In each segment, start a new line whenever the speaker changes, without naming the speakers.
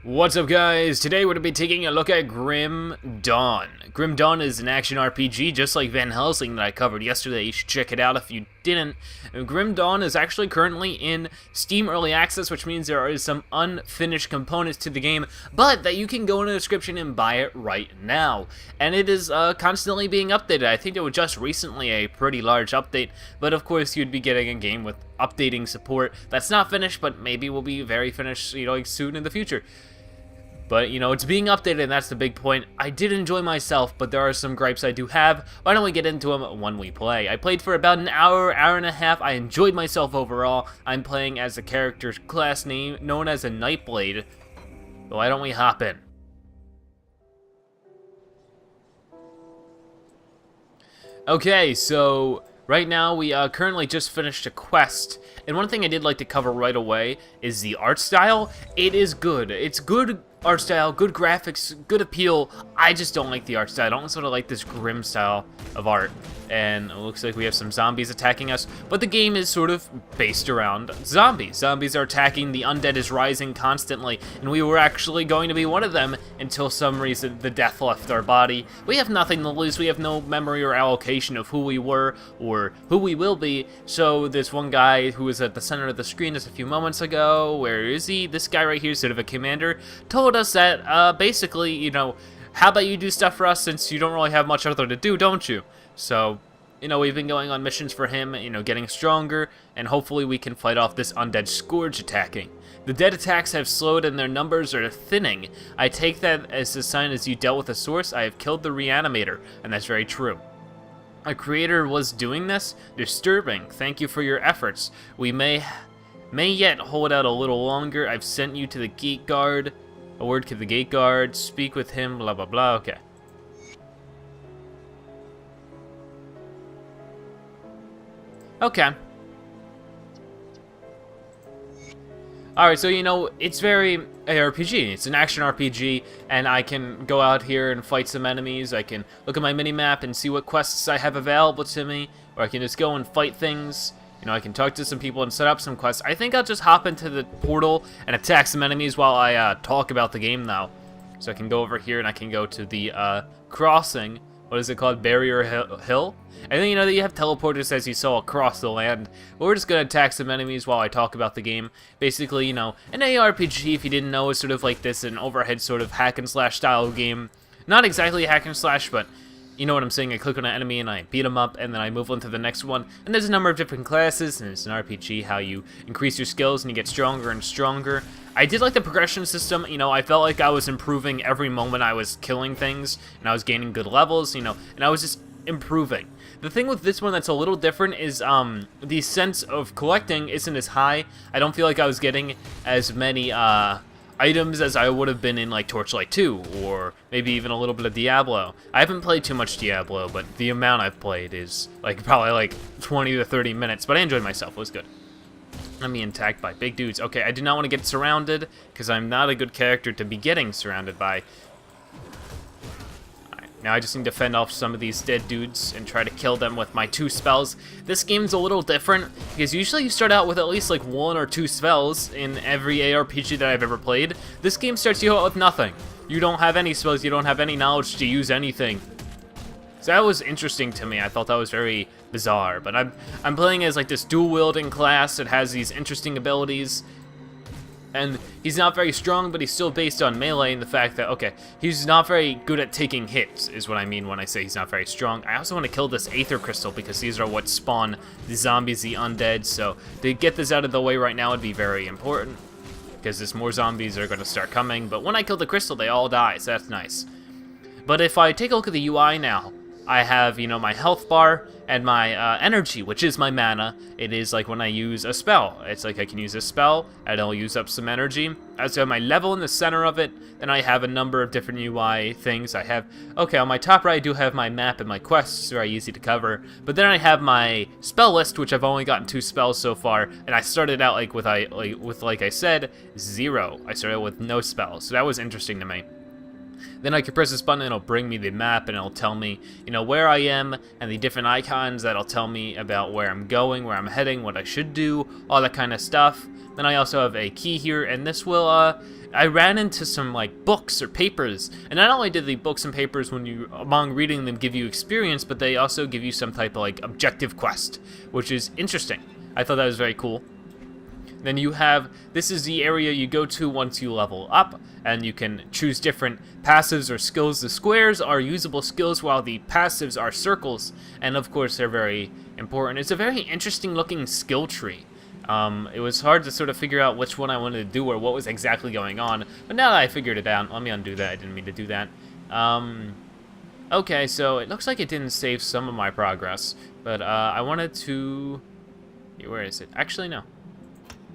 What's up, guys? Today we're going to be taking a look at Grim Dawn. Grim Dawn is an action RPG just like Van Helsing that I covered yesterday. You should check it out if you didn't. And Grim Dawn is actually currently in Steam Early Access, which means there are some unfinished components to the game, but that you can go in the description and buy it right now. And it is constantly being updated. I think it was just recently a pretty large update, but of course you'd be getting a game with updating support that's not finished, but maybe will be very finished, like soon in the future. But, it's being updated, and that's the big point. I did enjoy myself, but there are some gripes I do have. Why don't we get into them when we play? I played for about an hour and a half. I enjoyed myself overall. I'm playing as a character's class name known as a Nightblade. So why don't we hop in? Okay, so right now we currently just finished a quest. And one thing I did like to cover right away is the art style. It is good. It's good art style, good graphics, good appeal. I just don't like the art style. I don't sort of like this grim style of art. And it looks like we have some zombies attacking us, but the game is sort of based around zombies. Zombies are attacking, the undead is rising constantly, and we were actually going to be one of them until some reason the death left our body. We have nothing to lose, we have no memory or allocation of who we were or who we will be, so this one guy who was at the center of the screen just a few moments ago, where is he? This guy right here, sort of a commander, told us that basically, how about you do stuff for us since you don't really have much other to do, don't you? So, we've been going on missions for him, getting stronger, and hopefully we can fight off this undead scourge attacking. The dead attacks have slowed and their numbers are thinning. I take that as a sign as you dealt with a source, I have killed the reanimator, and that's very true. A creator was doing this? Disturbing. Thank you for your efforts. We may yet hold out a little longer. I've sent you to the gate guard. A word to the gate guard. Speak with him, blah blah blah. Okay. Okay. Alright, so it's very ARPG. It's an action RPG, and I can go out here and fight some enemies. I can look at my mini-map and see what quests I have available to me, or I can just go and fight things. I can talk to some people and set up some quests. I think I'll just hop into the portal and attack some enemies while I talk about the game now. So I can go over here and I can go to the crossing. What is it called? Barrier Hill? And then that you have teleporters as you saw across the land. But we're just going to attack some enemies while I talk about the game. Basically, an ARPG, if you didn't know, is sort of like this, an overhead sort of hack and slash style game. Not exactly hack and slash, but you know what I'm saying. I click on an enemy and I beat them up, and then I move on to the next one. And there's a number of different classes, and it's an RPG, how you increase your skills and you get stronger and stronger. I did like the progression system. I felt like I was improving every moment I was killing things, and I was gaining good levels, and I was just improving. The thing with this one that's a little different is the sense of collecting isn't as high. I don't feel like I was getting as many items as I would have been in like Torchlight 2, or maybe even a little bit of Diablo. I haven't played too much Diablo, but the amount I've played is probably like 20 to 30 minutes, but I enjoyed myself. It was good. I'm being attacked by big dudes. Okay, I do not want to get surrounded, because I'm not a good character to be getting surrounded by. Alright, now I just need to fend off some of these dead dudes and try to kill them with my 2 spells. This game's a little different, because usually you start out with at least like 1 or 2 spells in every ARPG that I've ever played. This game starts you out with nothing. You don't have any spells, you don't have any knowledge to use anything. So that was interesting to me. I thought that was very bizarre, but I'm playing as like this dual-wielding class that has these interesting abilities, and he's not very strong, but he's still based on melee, and the fact that, okay, he's not very good at taking hits is what I mean when I say he's not very strong. I also want to kill this Aether Crystal, because these are what spawn the zombies, the undead, so to get this out of the way right now would be very important, because there's more zombies are going to start coming, but when I kill the crystal, they all die, so that's nice. But if I take a look at the UI now, I have, my health bar and my energy, which is my mana. It is like when I use a spell. It's like I can use a spell, and I'll use up some energy. I also have my level in the center of it. Then I have a number of different UI things. I have, okay, on my top right, I do have my map and my quests, very easy to cover. But then I have my spell list, which I've only gotten 2 spells so far. And I started out like I said, 0. I started with no spells, so that was interesting to me. Then I can press this button and it'll bring me the map, and it'll tell me, where I am, and the different icons that'll tell me about where I'm going, where I'm heading, what I should do, all that kind of stuff. Then I also have a key here, and this will, I ran into some, like, books or papers, and not only did the books and papers, when you, among reading them, give you experience, but they also give you some type of, like, objective quest, which is interesting. I thought that was very cool. Then you have, this is the area you go to once you level up, and you can choose different passives or skills. The squares are usable skills, while the passives are circles, and of course they're very important. It's a very interesting looking skill tree. It was hard to sort of figure out which one I wanted to do or what was exactly going on, but now that I figured it out, let me undo that, I didn't mean to do that. Okay, so it looks like it didn't save some of my progress, but I wanted to, where is it? Actually, no.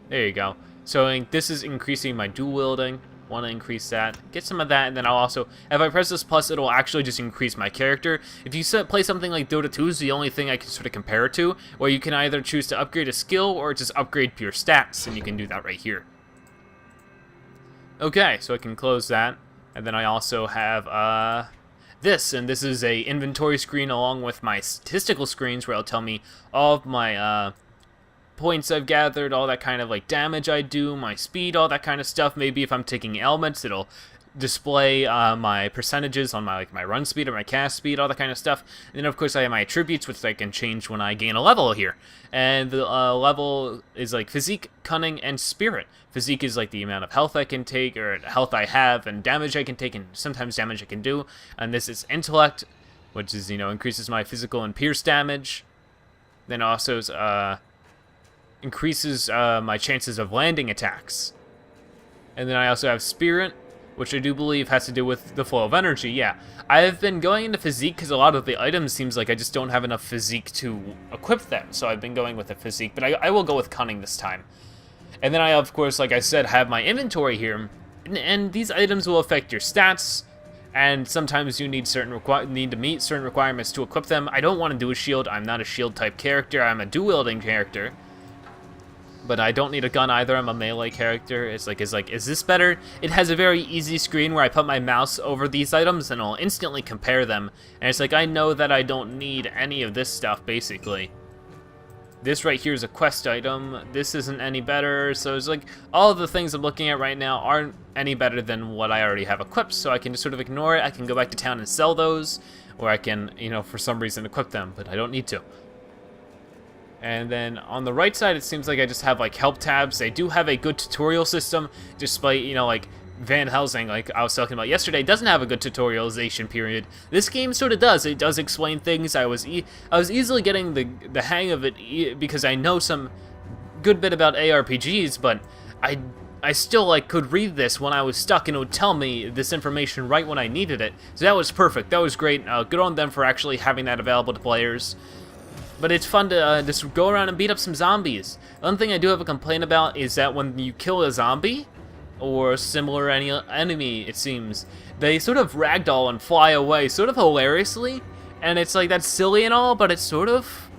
There you go. So this is increasing my dual wielding. Want to increase that. Get some of that, and then I'll also, if I press this plus, it'll actually just increase my character. If you play something like Dota 2 is the only thing I can sort of compare it to, where you can either choose to upgrade a skill or just upgrade pure stats, and you can do that right here. Okay, so I can close that, and then I also have this, and this is a inventory screen along with my statistical screens where it'll tell me all of my points I've gathered, all that kind of like damage I do, my speed, all that kind of stuff. Maybe if I'm taking elements, it'll display my percentages on my my run speed or my cast speed, all that kind of stuff. And then of course I have my attributes, which I can change when I gain a level here. And the level is like physique, cunning, and spirit. Physique is like the amount of health I can take, or health I have, and damage I can take, and sometimes damage I can do. And this is intellect, which is, you know, increases my physical and pierce damage. Then also is, increases my chances of landing attacks. And then I also have spirit, which I do believe has to do with the flow of energy. Yeah, I've been going into physique because a lot of the items seems like I just don't have enough physique to equip them, so I've been going with the physique, but I will go with cunning this time. And then I, of course, like I said, have my inventory here, and these items will affect your stats, and sometimes you need need to meet certain requirements to equip them. I don't want to do a shield. I'm not a shield type character. I'm a dual wielding character. But I don't need a gun either. I'm a melee character. It's like, is this better? It has a very easy screen where I put my mouse over these items and I'll instantly compare them. And it's like, I know that I don't need any of this stuff, basically. This right here is a quest item. This isn't any better. So it's like, all of the things I'm looking at right now aren't any better than what I already have equipped. So I can just sort of ignore it. I can go back to town and sell those. Or I can, you know, for some reason equip them, but I don't need to. And then on the right side, it seems like I just have like help tabs. They do have a good tutorial system, despite, you know, like Van Helsing, like I was talking about yesterday, doesn't have a good tutorialization period. This game sort of does. It does explain things. I was easily getting the hang of it because I know some good bit about ARPGs, but I still like could read this when I was stuck, and it would tell me this information right when I needed it. So that was perfect. That was great. Good on them for actually having that available to players. But it's fun to just go around and beat up some zombies. One thing I do have a complaint about is that when you kill a zombie, or similar enemy, it seems, they sort of ragdoll and fly away, sort of hilariously. And it's like, that's silly and all, but it's sort of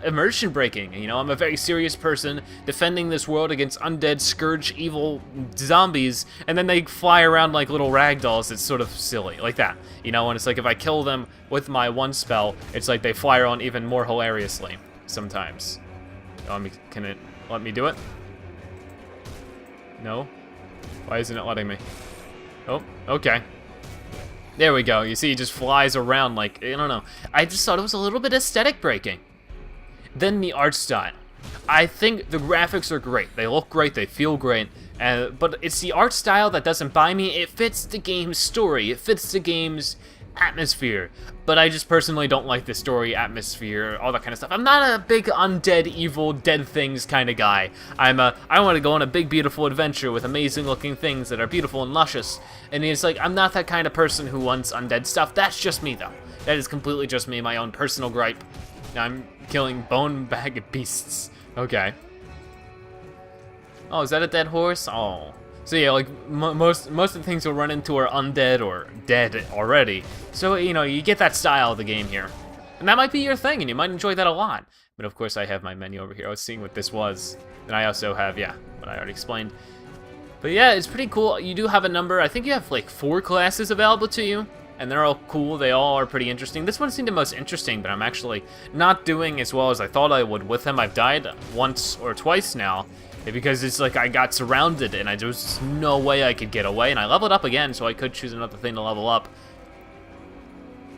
immersion breaking. You know, I'm a very serious person defending this world against undead, scourge, evil zombies, and then they fly around like little ragdolls. It's sort of silly, like that. You know, and it's like if I kill them with my one spell, it's like they fly around even more hilariously sometimes. Can it let me do it? No? Why isn't it letting me? Oh, okay. There we go. You see, it just flies around like, I don't know. I just thought it was a little bit aesthetic breaking. Then the art style. I think the graphics are great. They look great, they feel great, but it's the art style that doesn't buy me. It fits the game's story, it fits the game's atmosphere, but I just personally don't like the story, atmosphere, all that kind of stuff. I'm not a big undead, evil, dead things kind of guy. I want to go on a big, beautiful adventure with amazing looking things that are beautiful and luscious, and it's like, I'm not that kind of person who wants undead stuff. That's just me, though. That is completely just me, my own personal gripe. I'm killing bone bag beasts. Okay. Oh, is that a dead horse? Oh. So yeah, like most of the things you'll run into are undead or dead already. So, you know, you get that style of the game here. And that might be your thing, and you might enjoy that a lot. But of course I have my menu over here. I was seeing what this was. And I also have, yeah, what I already explained. But yeah, it's pretty cool. You do have a number, I think you have like 4 classes available to you. And they're all cool, they all are pretty interesting. This one seemed the most interesting, but I'm actually not doing as well as I thought I would with them. I've died once or twice now, because it's like I got surrounded and there was just no way I could get away, and I leveled up again, so I could choose another thing to level up.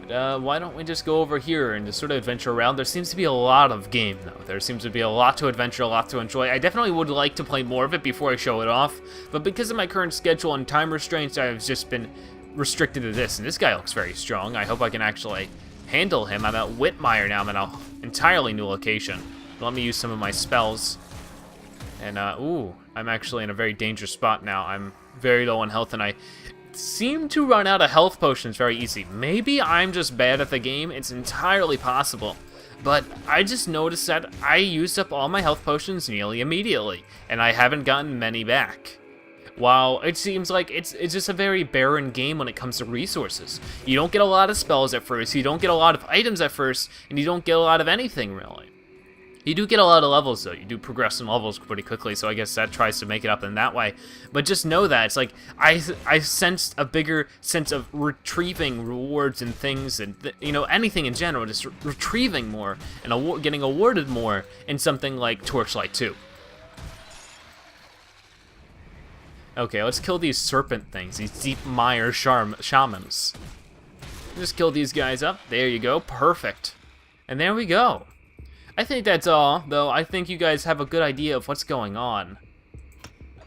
But, why don't we just go over here and just sort of adventure around? There seems to be a lot of game, though. There seems to be a lot to adventure, a lot to enjoy. I definitely would like to play more of it before I show it off, but because of my current schedule and time restraints, I've just been restricted to this, and this guy looks very strong. I hope I can actually handle him. I'm at Whitmire now. I'm in an entirely new location. Let me use some of my spells. And, ooh, I'm actually in a very dangerous spot now. I'm very low on health, and I seem to run out of health potions very easy. Maybe I'm just bad at the game. It's entirely possible. But I just noticed that I used up all my health potions nearly immediately, and I haven't gotten many back. While it seems like it's just a very barren game when it comes to resources. You don't get a lot of spells at first, you don't get a lot of items at first, and you don't get a lot of anything, really. You do get a lot of levels, though. You do progress in levels pretty quickly, so I guess that tries to make it up in that way. But just know that. It's like, I sensed a bigger sense of retrieving rewards and things, and, you know, anything in general, just retrieving more, and getting awarded more in something like Torchlight 2. Okay, let's kill these serpent things, these deep mire shamans. Just kill these guys up. There you go. Perfect. And there we go. I think that's all, though. I think you guys have a good idea of what's going on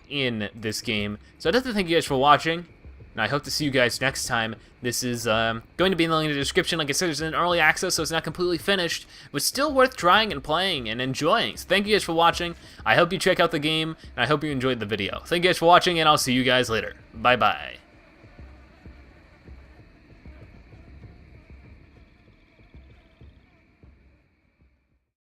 in this game. So I'd like to thank you guys for watching, and I hope to see you guys next time. This is going to be in the link in the description. Like I said, it's in early access, so it's not completely finished, but still worth trying and playing and enjoying. So thank you guys for watching. I hope you check out the game, and I hope you enjoyed the video. Thank you guys for watching, and I'll see you guys later. Bye-bye.